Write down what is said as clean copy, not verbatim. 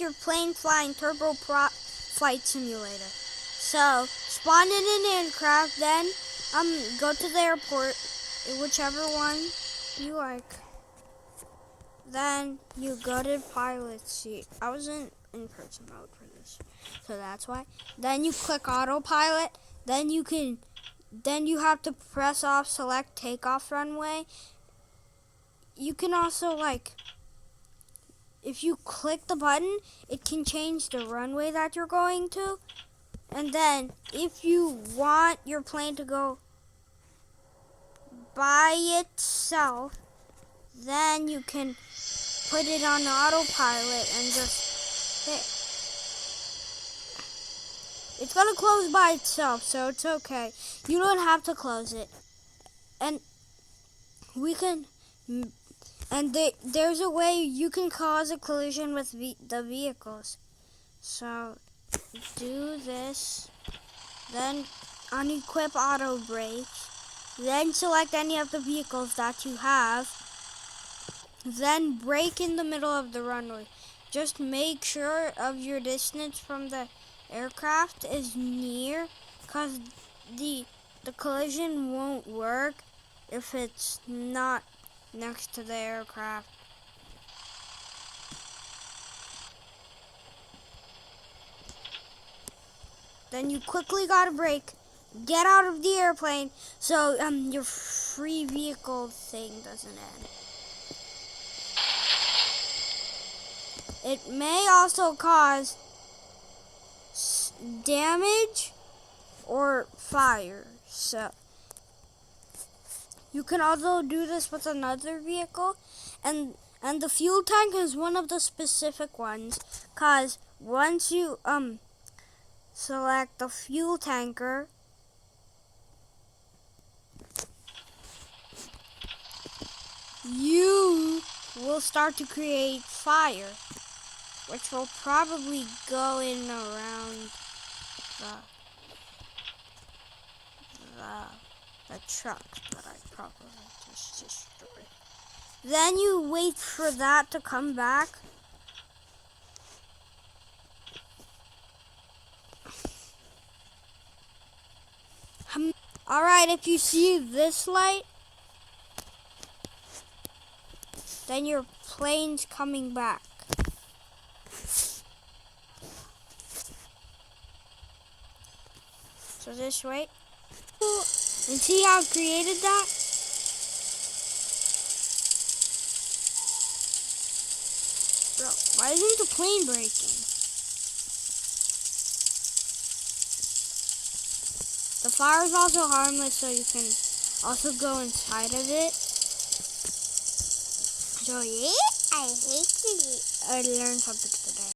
your plane flying Turbo Flight Simulator. So, spawn in an aircraft, then go to the airport, whichever one you like. Then you go to pilot seat. I was in person mode for this, so that's why. Then you click autopilot. Then you have to press off select takeoff runway. You can also if you click the button, it can change the runway that you're going to. And then if you want your plane to go by itself, then you can put it on autopilot and just hit. It's gonna close by itself, so it's okay. You don't have to close it. And there's a way you can cause a collision with the vehicles. So do this, then unequip auto brake, then select any of the vehicles that you have, then brake in the middle of the runway. Just make sure of your distance from the aircraft is near, because the collision won't work if it's not next to the aircraft. Then you quickly gotta brake, get out of the airplane, so your free vehicle thing doesn't end. It may also cause damage or fire, so you can also do this with another vehicle, and the fuel tank is one of the specific ones, cause once you select the fuel tanker, you will start to create fire, which will probably go in around the truck that I probably just destroyed. Then you wait for that to come back. Alright, if you see this light, then your plane's coming back. So just wait. And see how I created that? Bro, why isn't the plane braking? The fire is also harmless, so you can also go inside of it. So yeah, I learned something today.